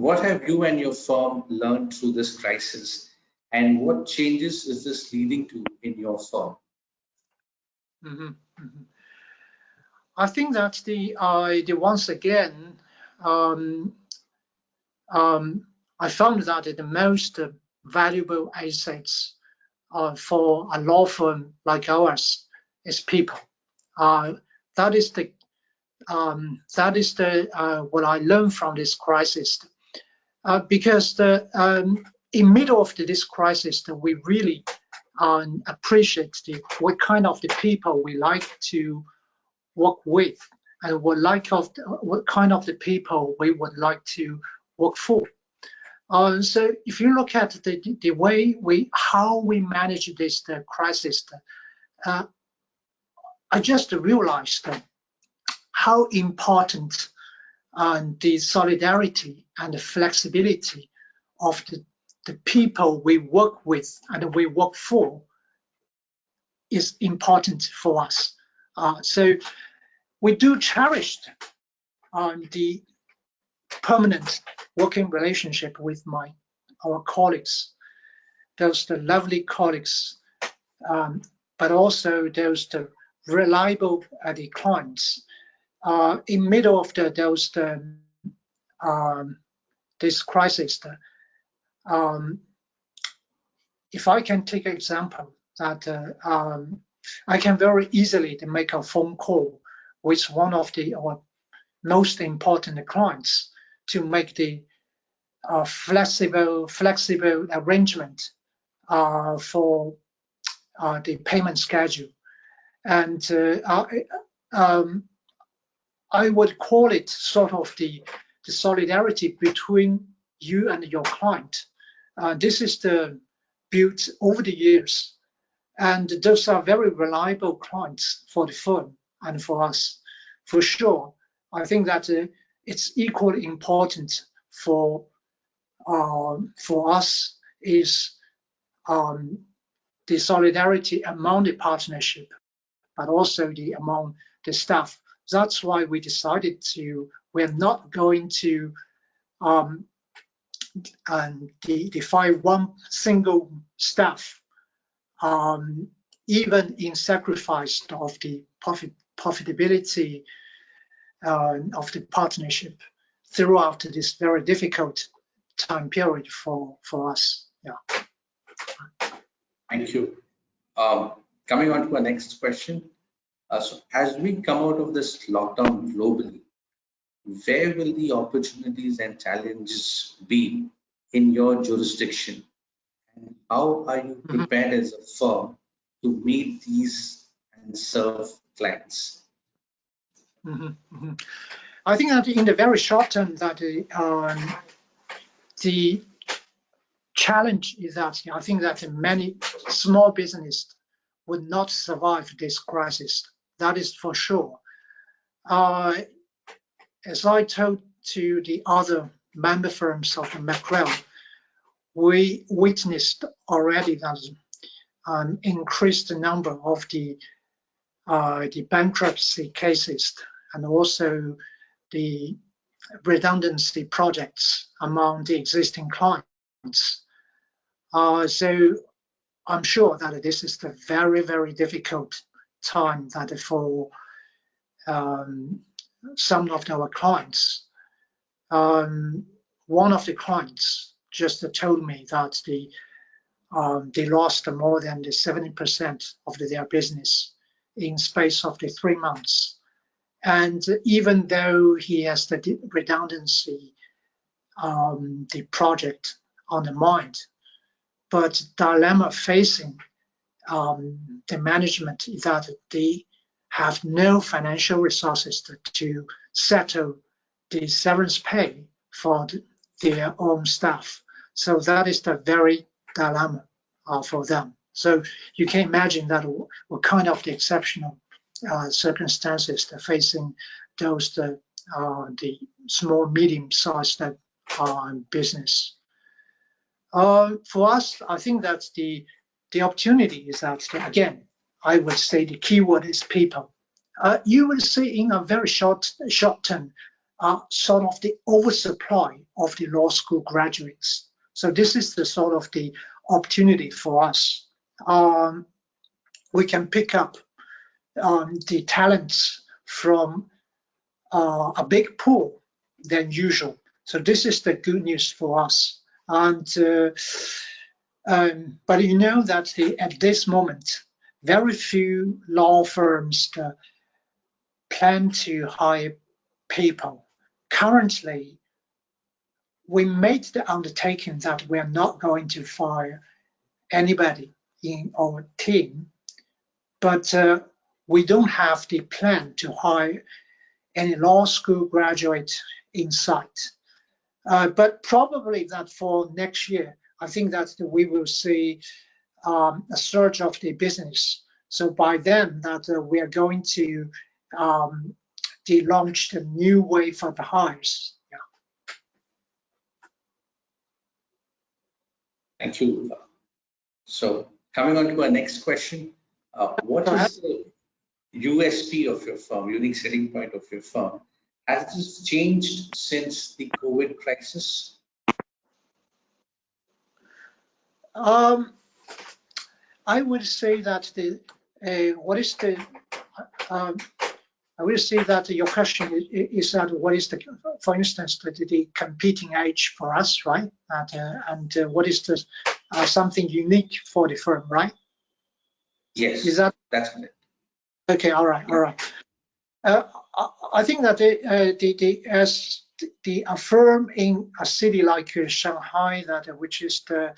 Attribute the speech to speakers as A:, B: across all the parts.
A: What have you and your firm learned through this crisis, and what changes is this leading to in your firm?
B: I think that the once again, I found that the most valuable assets for a law firm like ours is people. That is the what I learned from this crisis. Because in middle of this crisis, we really appreciate what kind of the people we like to work with, and what kind of the people we would like to work for. So if you look at the way how we manage this crisis, I just realized how important the solidarity and the flexibility of the people we work with and we work for is important for us. So we do cherish the permanent working relationship with our colleagues, those the lovely colleagues, but also those the reliable the clients. In middle of this crisis, if I can take an example that I can very easily make a phone call with one of our most important clients to make the flexible arrangement for the payment schedule, and I would call it sort of the solidarity between you and your client. This is built over the years, and those are very reliable clients for the firm and for us, for sure. I think that it's equally important for us is the solidarity among the partnership, but also among the staff. That's why we decided we're not going to define one single staff, even in sacrifice of the profitability of the partnership throughout this very difficult time period for us. Yeah.
A: Thank you. Coming on to our next question. So as we come out of this lockdown globally, where will the opportunities and challenges be in your jurisdiction? And how are you prepared as a firm to meet these and serve clients?
B: I think that in the very short term, that the challenge is that I think that many small businesses would not survive this crisis. That is for sure. As I told to the other member firms of the Mackerel, we witnessed already that an increased number of the bankruptcy cases and also the redundancy projects among the existing clients. So I'm sure that this is the very, very difficult time that for some of our clients. One of the clients just told me that they lost more than 70% of their business in space of the 3 months. And even though he has the redundancy, the project on the mind, but dilemma facing the management is that they have no financial resources to settle the severance pay for their own staff. So that is the very dilemma for them. So you can imagine that what kind of the exceptional circumstances they're facing those the small, medium-sized business. For us, I think that the opportunity is that, again, I would say the key word is people. You will see in a very short term, sort of the oversupply of the law school graduates. So this is the sort of the opportunity for us. We can pick up the talents from a big pool than usual. So this is the good news for us. And but you know that at this moment, very few law firms plan to hire people. Currently, we made the undertaking that we are not going to fire anybody in our team, but we don't have the plan to hire any law school graduate in sight. But probably that for next year, I think that we will see a surge of the business. So by then, that we are going to launch the new wave of the hires. Yeah.
A: Thank you. So coming on to our next question, what is the USP of your firm, unique selling point of your firm? Has this changed since the COVID crisis?
B: I would say that what is the I will say that your question is that what is the, for instance, the competing edge for us, right? And what is the something unique for the firm, right?
A: Yes,
B: is that
A: that's correct.
B: okay? All right, all right. I think that as the firm in a city like Shanghai, that which is the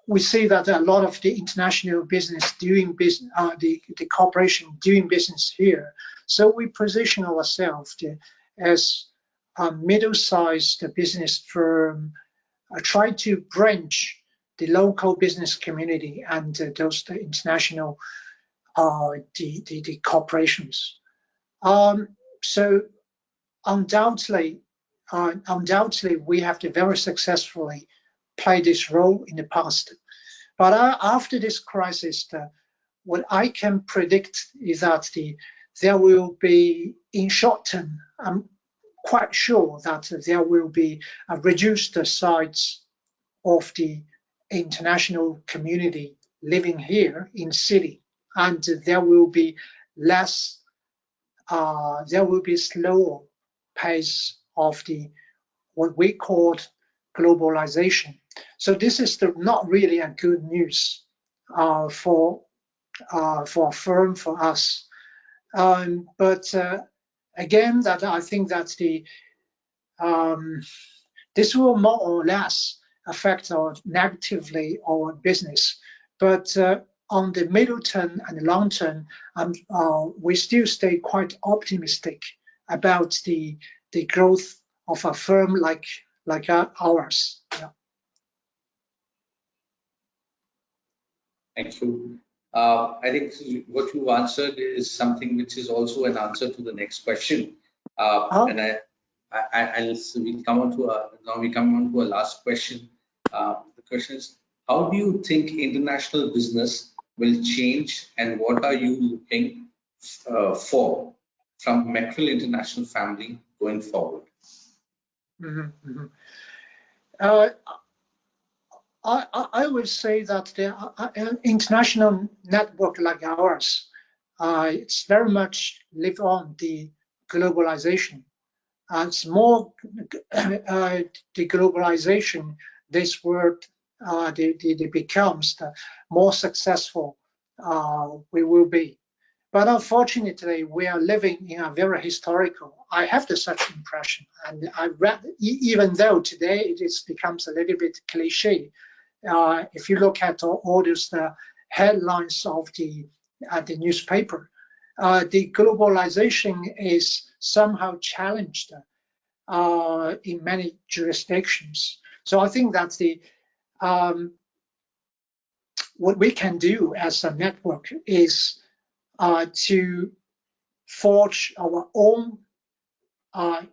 B: we see that a lot of the international business doing business, the corporation doing business here. So we position ourselves as a middle-sized business firm, try to branch the local business community and those the international the corporations. So undoubtedly, we have to very successfully play this role in the past. But after this crisis, what I can predict is that there will be, in short term, I'm quite sure that there will be a reduced size of the international community living here in city, and there will be less, there will be slower pace of the what we call globalization. So this is not really a good news for a firm, for us. But again, that I think that this will more or less affect our negatively our business. But on the middle term and long term, we still stay quite optimistic about the growth of a firm like ours. Yeah.
A: Thank you. I think what you answered is something which is also an answer to the next question. And I'll we come on to now we come on to a last question. The question is, how do you think international business will change, and what are you looking for from Mackerel International family going forward?
B: Mm-hmm. I would say that the international network like ours, it's very much live on the globalization. It's more the globalization. This word becomes the more successful we will be. But unfortunately, we are living in a very historical. I have the such impression, and I read even though today it becomes a little bit cliche. If you look at all those headlines of the newspaper, the globalization is somehow challenged in many jurisdictions. So I think that what we can do as a network is to forge our own, I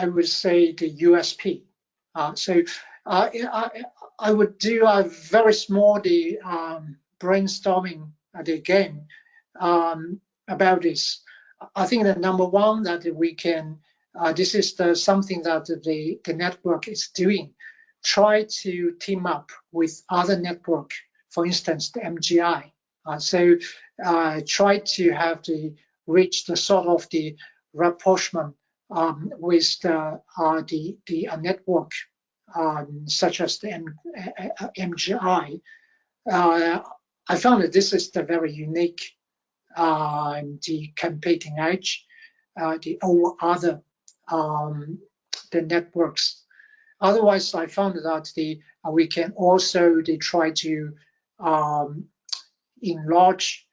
B: would say, the USP. So I would do a very small brainstorming game about this. I think that number one, that we can, this is something that the network is doing, try to team up with other network, for instance, the MGI. So try to have the reach the sort of the rapprochement with the network such as the MGI. I found that this is the very unique the competing edge, the all other the networks. Otherwise, I found that we can also try to enlarge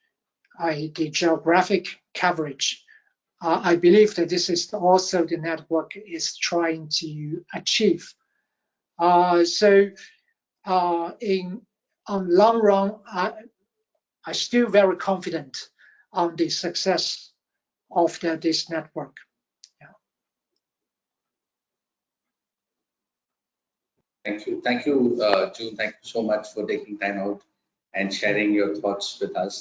B: the geographic coverage. I believe that this is also the network is trying to achieve. So in on long run, I'm still very confident on the success of this network. Yeah.
A: Thank you, June. Thank you so much for taking time out and sharing your thoughts with us.